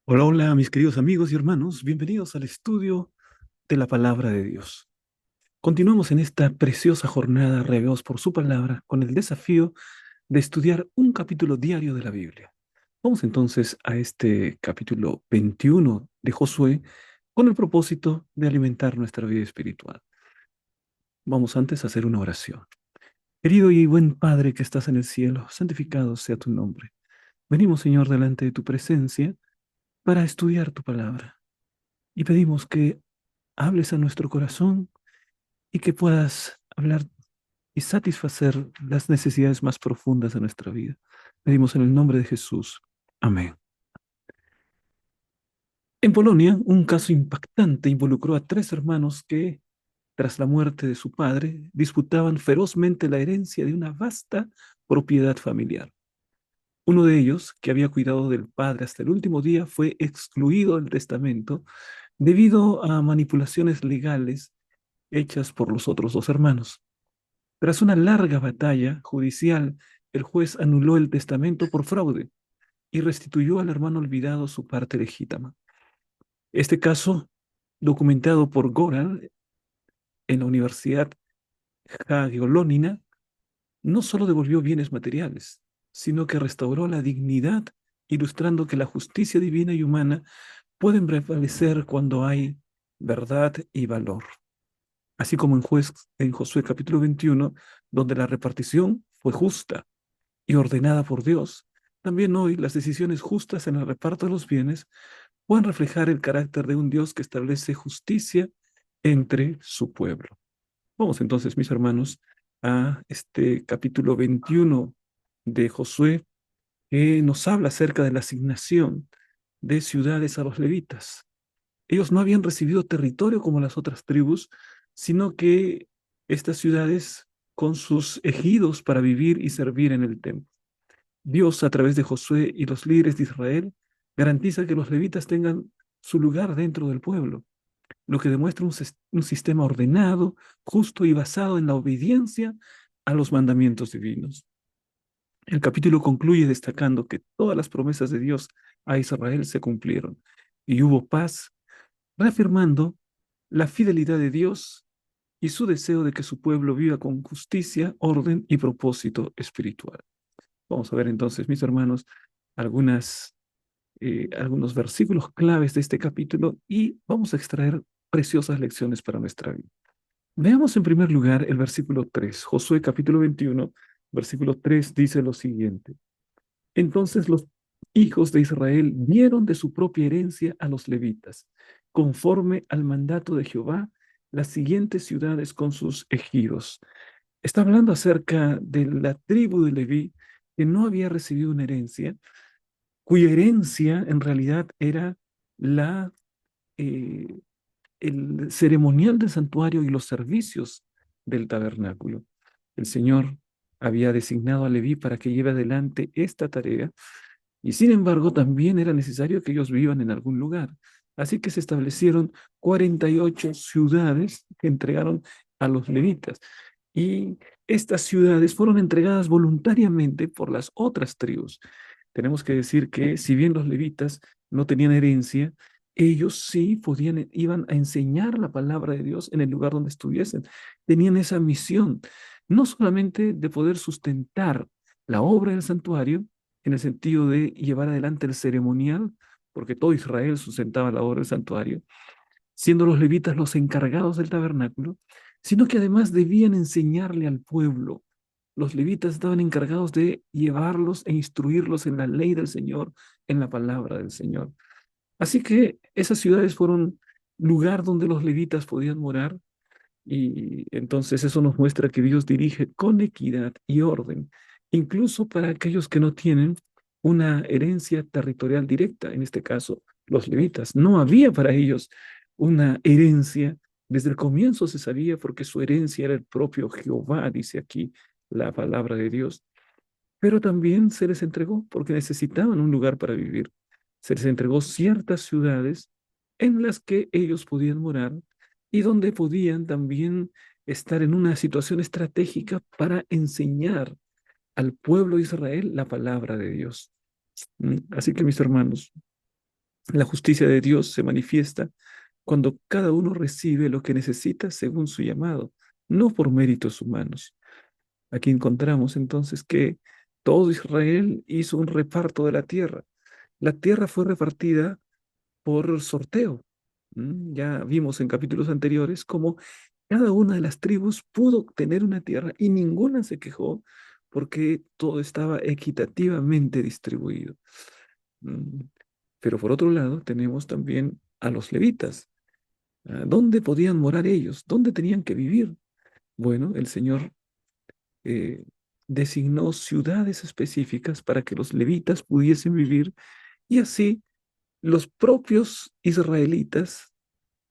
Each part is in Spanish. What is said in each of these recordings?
Hola, hola, mis queridos amigos y hermanos, bienvenidos al estudio de la palabra de Dios. Continuamos en esta preciosa jornada regados por su palabra con el desafío de estudiar un capítulo diario de la Biblia. Vamos entonces a este capítulo 21 de Josué con el propósito de alimentar nuestra vida espiritual. Vamos antes a hacer una oración. Querido y buen Padre que estás en el cielo, santificado sea tu nombre. Venimos, Señor, delante de tu presencia para estudiar tu palabra y pedimos que hables a nuestro corazón y que puedas hablar y satisfacer las necesidades más profundas de nuestra vida. Pedimos en el nombre de Jesús. Amén. En Polonia, un caso impactante involucró a tres hermanos que, tras la muerte de su padre, disputaban ferozmente la herencia de una vasta propiedad familiar. Uno de ellos, que había cuidado del padre hasta el último día, fue excluido del testamento debido a manipulaciones legales hechas por los otros dos hermanos. Tras una larga batalla judicial, el juez anuló el testamento por fraude y restituyó al hermano olvidado su parte legítima. Este caso, documentado por Goral en la Universidad Jagellónina, no solo devolvió bienes materiales, sino que restauró la dignidad, ilustrando que la justicia divina y humana pueden prevalecer cuando hay verdad y valor. Así como en Josué capítulo 21, donde la repartición fue justa y ordenada por Dios, también hoy las decisiones justas en el reparto de los bienes pueden reflejar el carácter de un Dios que establece justicia entre su pueblo. Vamos entonces, mis hermanos, a este capítulo 21 de Josué, que nos habla acerca de la asignación de ciudades a los levitas. Ellos no habían recibido territorio como las otras tribus, sino que estas ciudades con sus ejidos para vivir y servir en el templo. Dios, a través de Josué y los líderes de Israel, garantiza que los levitas tengan su lugar dentro del pueblo, lo que demuestra un sistema ordenado, justo y basado en la obediencia a los mandamientos divinos. El capítulo concluye destacando que todas las promesas de Dios a Israel se cumplieron y hubo paz, reafirmando la fidelidad de Dios y su deseo de que su pueblo viva con justicia, orden y propósito espiritual. Vamos a ver entonces, mis hermanos, algunos versículos claves de este capítulo y vamos a extraer preciosas lecciones para nuestra vida. Veamos en primer lugar el versículo 3. Josué capítulo 21, versículo 3 dice lo siguiente. Entonces los hijos de Israel dieron de su propia herencia a los levitas, conforme al mandato de Jehová, las siguientes ciudades con sus ejidos. Está hablando acerca de la tribu de Leví que no había recibido una herencia, cuya herencia en realidad era la, eh, el ceremonial del santuario y los servicios del tabernáculo. El Señor había designado a Leví para que lleve adelante esta tarea y sin embargo también era necesario que ellos vivan en algún lugar. Así que se establecieron 48 ciudades que entregaron a los levitas. Y estas ciudades fueron entregadas voluntariamente por las otras tribus. Tenemos que decir que si bien los levitas no tenían herencia, ellos sí podían, iban a enseñar la palabra de Dios en el lugar donde estuviesen. Tenían esa misión, no solamente de poder sustentar la obra del santuario, en el sentido de llevar adelante el ceremonial, porque todo Israel sustentaba la obra del santuario, siendo los levitas los encargados del tabernáculo, sino que además debían enseñarle al pueblo. Los levitas estaban encargados de llevarlos e instruirlos en la ley del Señor, en la palabra del Señor. Así que esas ciudades fueron lugar donde los levitas podían morar y entonces eso nos muestra que Dios dirige con equidad y orden, incluso para aquellos que no tienen una herencia territorial directa, en este caso los levitas. No había para ellos una herencia. Desde el comienzo se sabía porque su herencia era el propio Jehová, dice aquí la palabra de Dios. Pero también se les entregó porque necesitaban un lugar para vivir. Se les entregó ciertas ciudades en las que ellos podían morar y donde podían también estar en una situación estratégica para enseñar al pueblo de Israel la palabra de Dios. Así que mis hermanos, La justicia de Dios se manifiesta cuando cada uno recibe lo que necesita según su llamado, no por méritos humanos. Aquí encontramos entonces que todo Israel hizo un reparto de la tierra. La tierra fue repartida por sorteo. Ya vimos en capítulos anteriores cómo cada una de las tribus pudo tener una tierra y ninguna se quejó porque todo estaba equitativamente distribuido. Mm, Pero por otro lado, tenemos también a los levitas. ¿Dónde podían morar ellos? ¿Dónde tenían que vivir? Bueno, el Señor eh, designó ciudades específicas para que los levitas pudiesen vivir y así los propios israelitas,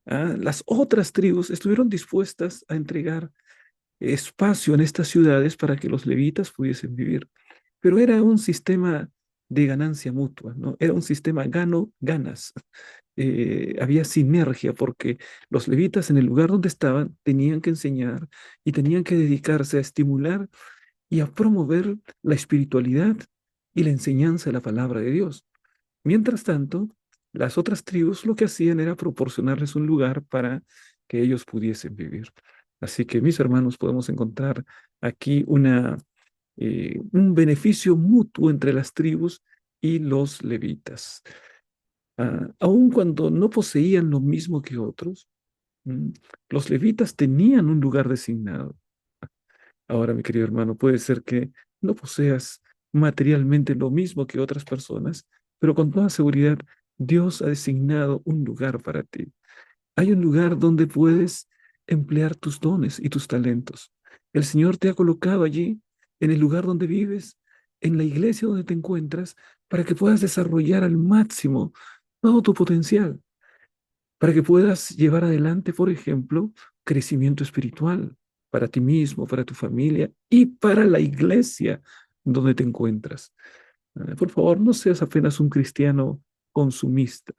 las otras tribus, estuvieron dispuestas a entregar espacio en estas ciudades para que los levitas pudiesen vivir. Pero era un sistema de ganancia mutua, ¿no? Era un sistema gano-ganas. Había sinergia porque los levitas en el lugar donde estaban tenían que enseñar y tenían que dedicarse a estimular y a promover la espiritualidad y la enseñanza de la palabra de Dios. Mientras tanto, las otras tribus lo que hacían era proporcionarles un lugar para que ellos pudiesen vivir. Así que, mis hermanos, podemos encontrar aquí un beneficio mutuo entre las tribus y los levitas. Aun cuando no poseían lo mismo que otros, mm, los levitas tenían un lugar designado. Ahora, mi querido hermano, puede ser que no poseas materialmente lo mismo que otras personas, pero con toda seguridad Dios ha designado un lugar para ti. Hay un lugar donde puedes emplear tus dones y tus talentos. El Señor te ha colocado allí, en el lugar donde vives, en la iglesia donde te encuentras, para que puedas desarrollar al máximo todo tu potencial, para que puedas llevar adelante, por ejemplo, crecimiento espiritual para ti mismo, para tu familia y para la iglesia donde te encuentras. Por favor, no seas apenas un cristiano consumista.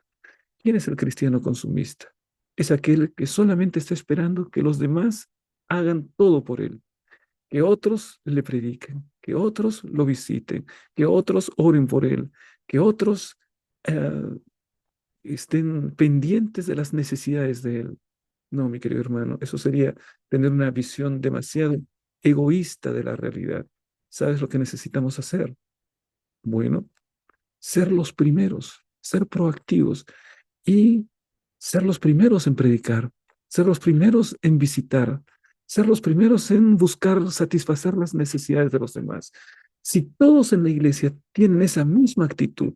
¿Quién es el cristiano consumista? Es aquel que solamente está esperando que los demás hagan todo por él, que otros le prediquen, que otros lo visiten, que otros oren por él, que otros eh, estén pendientes de las necesidades de él. No, mi querido hermano, eso sería tener una visión demasiado egoísta de la realidad. ¿Sabes lo que necesitamos hacer? Bueno, ser los primeros, ser proactivos y ser los primeros en predicar, ser los primeros en visitar, ser los primeros en buscar satisfacer las necesidades de los demás. Si todos en la iglesia tienen esa misma actitud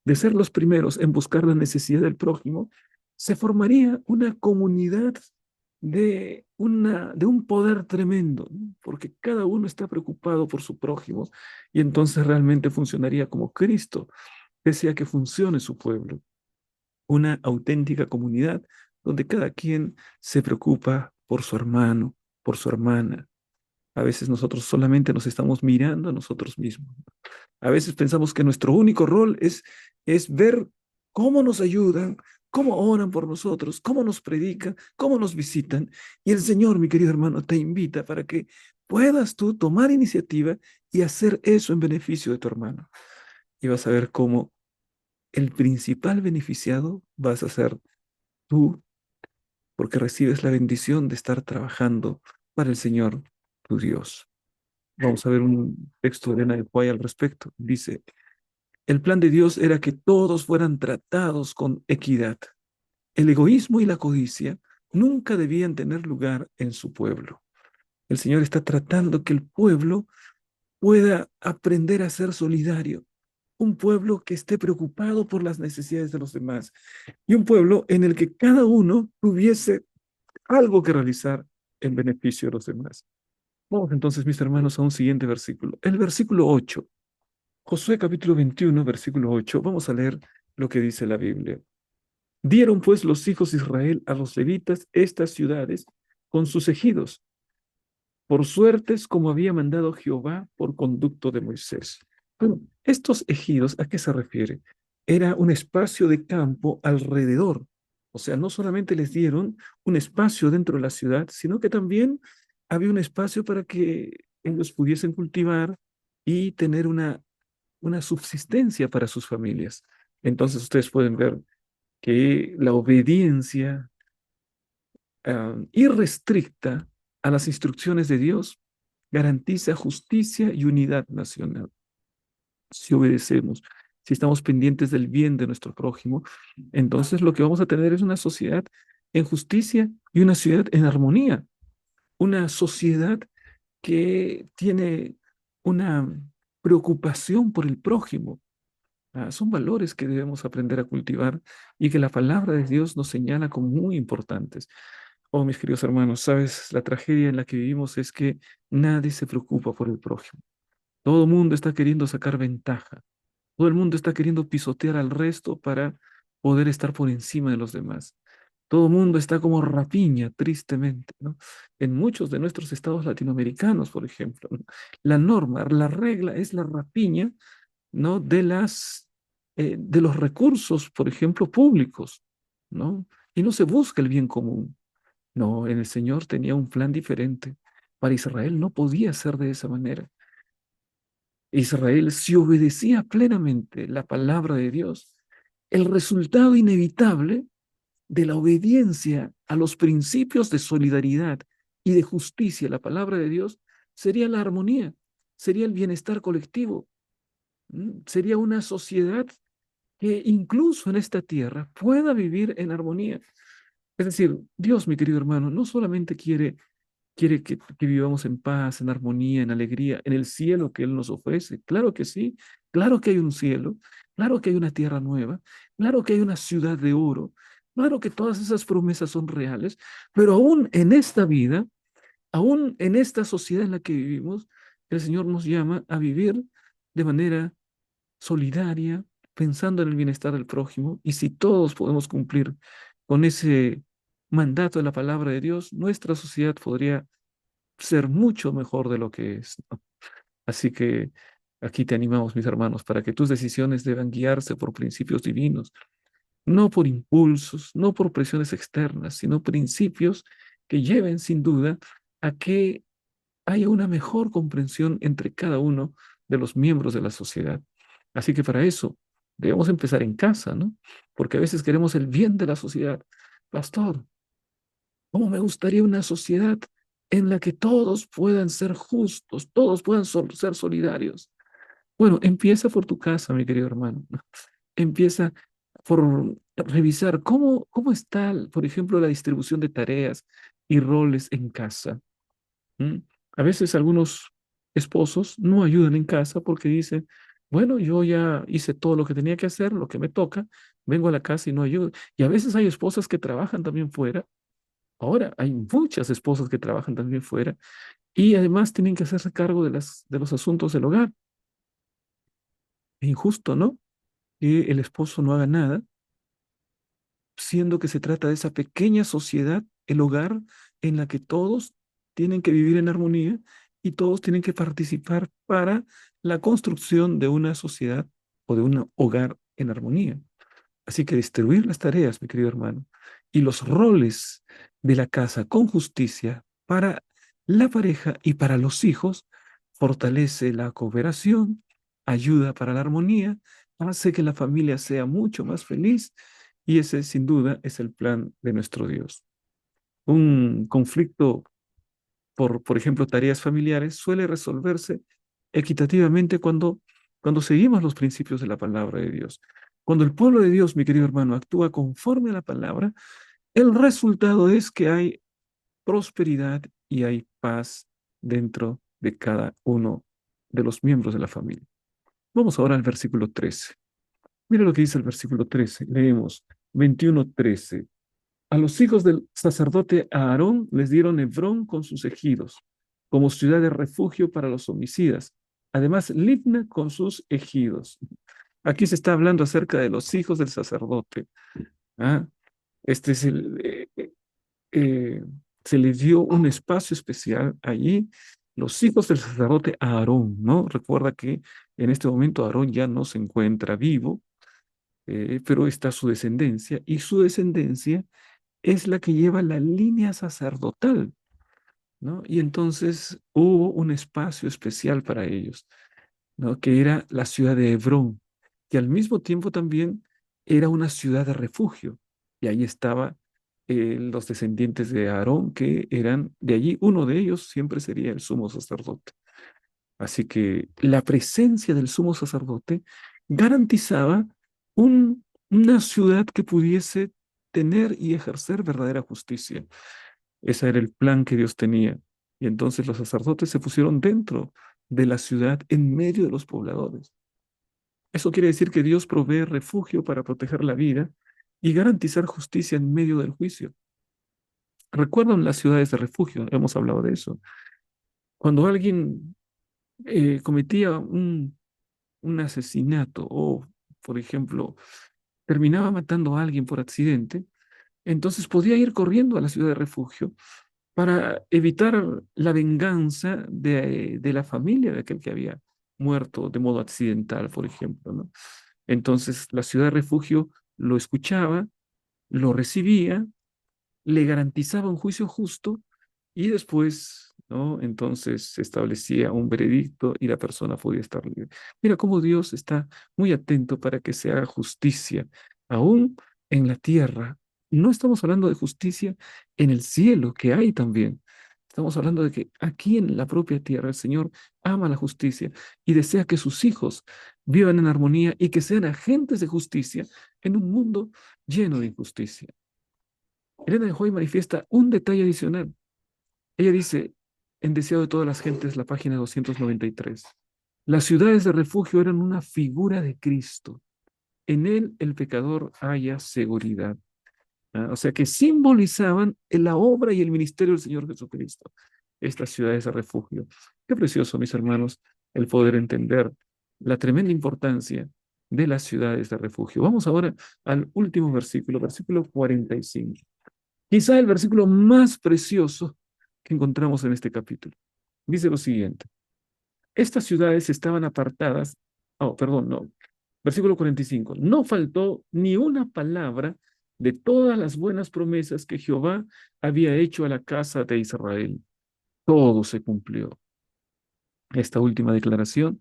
de ser los primeros en buscar la necesidad del prójimo, se formaría una comunidad de un poder tremendo, ¿no? Porque cada uno está preocupado por su prójimo y entonces realmente funcionaría como Cristo desea que funcione su pueblo, una auténtica comunidad donde cada quien se preocupa por su hermano, por su hermana. A veces nosotros solamente nos estamos mirando a nosotros mismos. A veces pensamos que nuestro único rol es ver cómo nos ayudan, cómo oran por nosotros, cómo nos predican, cómo nos visitan. Y el Señor, mi querido hermano, te invita para que puedas tú tomar iniciativa y hacer eso en beneficio de tu hermano. Y vas a ver cómo el principal beneficiado vas a ser tú, porque recibes la bendición de estar trabajando para el Señor, tu Dios. Vamos a ver un texto de Elena de White al respecto. Dice, el plan de Dios era que todos fueran tratados con equidad. El egoísmo y la codicia nunca debían tener lugar en su pueblo. El Señor está tratando que el pueblo pueda aprender a ser solidario, un pueblo que esté preocupado por las necesidades de los demás y un pueblo en el que cada uno tuviese algo que realizar en beneficio de los demás. Vamos entonces, mis hermanos, a un siguiente versículo. El versículo 8. Josué capítulo 21, versículo 8. Vamos a leer lo que dice la Biblia. Dieron pues los hijos de Israel a los levitas estas ciudades con sus ejidos, por suertes como había mandado Jehová por conducto de Moisés. Bueno, estos ejidos, ¿a qué se refiere? Era un espacio de campo alrededor. O sea, no solamente les dieron un espacio dentro de la ciudad, sino que también había un espacio para que ellos pudiesen cultivar y tener una subsistencia para sus familias. Entonces ustedes pueden ver que la obediencia irrestricta a las instrucciones de Dios garantiza justicia y unidad nacional. Si obedecemos, si estamos pendientes del bien de nuestro prójimo, entonces lo que vamos a tener es una sociedad en justicia y una ciudad en armonía, una sociedad que tiene una preocupación por el prójimo. Son valores que debemos aprender a cultivar y que la palabra de Dios nos señala como muy importantes. Oh, mis queridos hermanos, sabes, la tragedia en la que vivimos es que nadie se preocupa por el prójimo. Todo el mundo está queriendo sacar ventaja. Todo el mundo está queriendo pisotear al resto para poder estar por encima de los demás. Todo el mundo está como rapiña, tristemente, ¿no? En muchos de nuestros estados latinoamericanos, por ejemplo, ¿no? La norma, la regla es la rapiña, ¿no? De los recursos, por ejemplo, públicos, ¿no? Y no se busca el bien común. No, el Señor tenía un plan diferente. Para Israel no podía ser de esa manera. Israel, si obedecía plenamente la palabra de Dios, el resultado inevitable de la obediencia a los principios de solidaridad y de justicia, la palabra de Dios, sería la armonía, sería el bienestar colectivo, sería una sociedad que incluso en esta tierra pueda vivir en armonía. Es decir, Dios, mi querido hermano, no solamente quiere que vivamos en paz, en armonía, en alegría, en el cielo que Él nos ofrece. Claro que sí, claro que hay un cielo, claro que hay una tierra nueva, claro que hay una ciudad de oro, claro que todas esas promesas son reales, pero aún en esta vida, aún en esta sociedad en la que vivimos, el Señor nos llama a vivir de manera solidaria, pensando en el bienestar del prójimo, y si todos podemos cumplir con ese mandato de la palabra de Dios, nuestra sociedad podría ser mucho mejor de lo que es, ¿no? Así que aquí te animamos, mis hermanos, para que tus decisiones deban guiarse por principios divinos, no por impulsos, no por presiones externas, sino principios que lleven sin duda a que haya una mejor comprensión entre cada uno de los miembros de la sociedad. Así que para eso debemos empezar en casa, ¿no? Porque a veces queremos el bien de la sociedad. Pastor, ¿cómo me gustaría una sociedad en la que todos puedan ser justos, todos puedan ser solidarios? Bueno, empieza por tu casa, mi querido hermano. Empieza por revisar cómo está, por ejemplo, la distribución de tareas y roles en casa. ¿Mm? A veces algunos esposos no ayudan en casa porque dicen, bueno, yo ya hice todo lo que tenía que hacer, lo que me toca, vengo a la casa y no ayudo. Y a veces hay esposas que trabajan también fuera. Ahora hay muchas esposas que trabajan también fuera y además tienen que hacerse cargo de los asuntos del hogar. Es injusto, ¿no? Que el esposo no haga nada, siendo que se trata de esa pequeña sociedad, el hogar, en la que todos tienen que vivir en armonía y todos tienen que participar para la construcción de una sociedad o de un hogar en armonía. Así que distribuir las tareas, mi querido hermano, y los roles de la casa con justicia para la pareja y para los hijos fortalece la cooperación, ayuda para la armonía, hace que la familia sea mucho más feliz y ese sin duda es el plan de nuestro Dios. Un conflicto por ejemplo, tareas familiares suele resolverse equitativamente cuando seguimos los principios de la palabra de Dios. Cuando el pueblo de Dios, mi querido hermano, actúa conforme a la palabra, el resultado es que hay prosperidad y hay paz dentro de cada uno de los miembros de la familia. Vamos ahora al versículo 13. Mira lo que dice el versículo 13. Leemos 21:13. A los hijos del sacerdote Aarón les dieron Hebrón con sus ejidos, como ciudad de refugio para los homicidas. Además, Libna con sus ejidos. Aquí se está hablando acerca de los hijos del sacerdote. ¿Ah? Este es eh, Se les dio un espacio especial allí. Los hijos del sacerdote Aarón, ¿no? Recuerda que en este momento Aarón ya no se encuentra vivo, pero está su descendencia, y su descendencia es la que lleva la línea sacerdotal, ¿no? Y entonces hubo un espacio especial para ellos, ¿no? Que era la ciudad de Hebrón, que al mismo tiempo también era una ciudad de refugio. Y ahí estaba los descendientes de Aarón, que eran de allí. Uno de ellos siempre sería el sumo sacerdote. Así que la presencia del sumo sacerdote garantizaba una ciudad que pudiese tener y ejercer verdadera justicia. Ese era el plan que Dios tenía. Y entonces los sacerdotes se pusieron dentro de la ciudad en medio de los pobladores. Eso quiere decir que Dios provee refugio para proteger la vida y garantizar justicia en medio del juicio. ¿Recuerdan las ciudades de refugio? Hemos hablado de eso. Cuando alguien cometía un asesinato o, por ejemplo, terminaba matando a alguien por accidente, entonces podía ir corriendo a la ciudad de refugio para evitar la venganza de la familia de aquel que había muerto de modo accidental, por ejemplo, ¿no? Entonces la ciudad de refugio lo escuchaba, lo recibía, le garantizaba un juicio justo y después, ¿no? Entonces se establecía un veredicto y la persona podía estar libre. Mira cómo Dios está muy atento para que se haga justicia, aún en la tierra. No estamos hablando de justicia en el cielo, que hay también. Estamos hablando de que aquí en la propia tierra el Señor ama la justicia y desea que sus hijos vivan en armonía y que sean agentes de justicia en un mundo lleno de injusticia. Elena de Hoy manifiesta un detalle adicional. Ella dice, en Deseado de todas las gentes, la página 293, las ciudades de refugio eran una figura de Cristo. En él el pecador haya seguridad. O sea que simbolizaban la obra y el ministerio del Señor Jesucristo. Estas ciudades de refugio. Qué precioso, mis hermanos, el poder entender la tremenda importancia de las ciudades de refugio. Vamos ahora al último versículo, versículo 45. Quizá el versículo más precioso que encontramos en este capítulo. Dice lo siguiente: estas ciudades estaban apartadas, oh, perdón, no, versículo 45, no faltó ni una palabra de todas las buenas promesas que Jehová había hecho a la casa de Israel. Todo se cumplió. Esta última declaración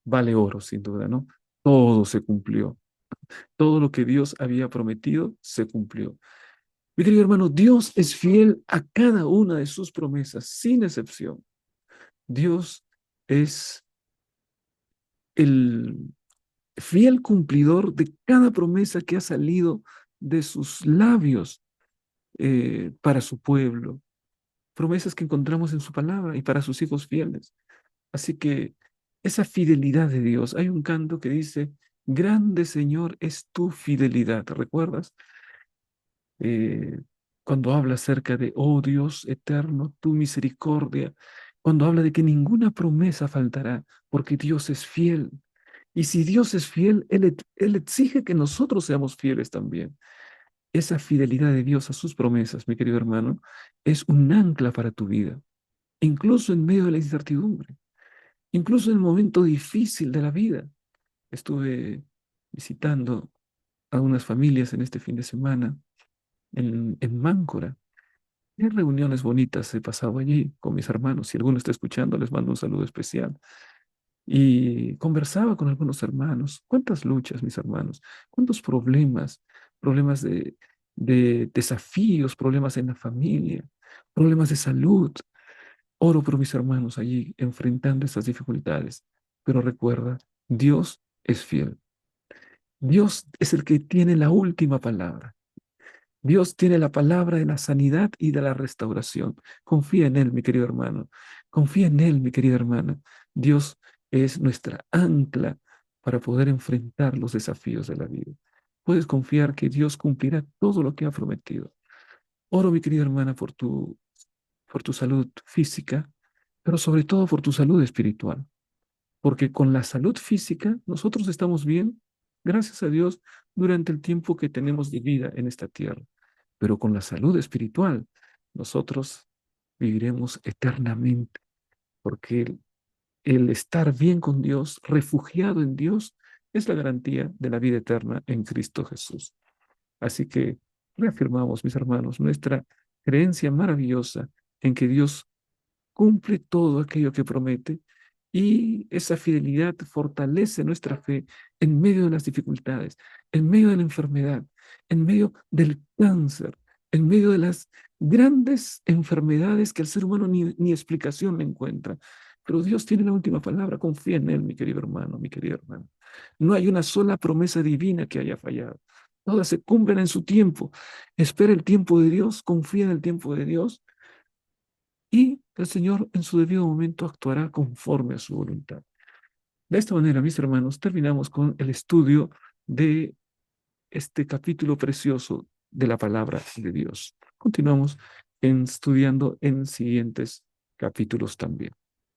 vale oro, sin duda, ¿no? Todo se cumplió. Todo lo que Dios había prometido se cumplió. Mi querido hermano, Dios es fiel a cada una de sus promesas, sin excepción. Dios es el fiel cumplidor de cada promesa que ha salido de sus labios para su pueblo. Promesas que encontramos en su palabra y para sus hijos fieles. Así que esa fidelidad de Dios, hay un canto que dice, grande Señor es tu fidelidad. ¿Te recuerdas? eh, cuando habla acerca de, oh Dios eterno, tu misericordia, cuando habla de que ninguna promesa faltará, porque Dios es fiel. Y si Dios es fiel, Él exige que nosotros seamos fieles también. Esa fidelidad de Dios a sus promesas, mi querido hermano, es un ancla para tu vida, incluso en medio de la incertidumbre, incluso en el momento difícil de la vida. Estuve visitando a unas familias en este fin de semana en Máncora. Qué reuniones bonitas he pasado allí con mis hermanos. Si alguno está escuchando, les mando un saludo especial. Y conversaba con algunos hermanos. ¿Cuántas luchas, mis hermanos? ¿Cuántos problemas? Problemas de desafíos, problemas en la familia, problemas de salud. Oro por mis hermanos allí enfrentando estas dificultades. Pero recuerda, Dios es fiel. Dios es el que tiene la última palabra. Dios tiene la palabra de la sanidad y de la restauración. Confía en Él, mi querido hermano. Confía en Él, mi querida hermana. Dios es nuestra ancla para poder enfrentar los desafíos de la vida. Puedes confiar que Dios cumplirá todo lo que ha prometido. Oro, mi querida hermana, por tu salud física, pero sobre todo por tu salud espiritual. Porque con la salud física nosotros estamos bien, gracias a Dios, durante el tiempo que tenemos de vida en esta tierra. Pero con la salud espiritual nosotros viviremos eternamente, porque el estar bien con Dios, refugiado en Dios, es la garantía de la vida eterna en Cristo Jesús. Así que reafirmamos, mis hermanos, nuestra creencia maravillosa en que Dios cumple todo aquello que promete Y esa fidelidad fortalece nuestra fe en medio de las dificultades, en medio de la enfermedad, en medio del cáncer, en medio de las grandes enfermedades que el ser humano ni explicación le encuentra. Pero Dios tiene la última palabra. Confía en Él, mi querido hermano, mi querida hermana. No hay una sola promesa divina que haya fallado. Todas se cumplen en su tiempo. Espera el tiempo de Dios, confía en el tiempo de Dios y el Señor en su debido momento actuará conforme a su voluntad. De esta manera, mis hermanos, terminamos con el estudio de este capítulo precioso de la palabra de Dios. Continuamos estudiando en siguientes capítulos también.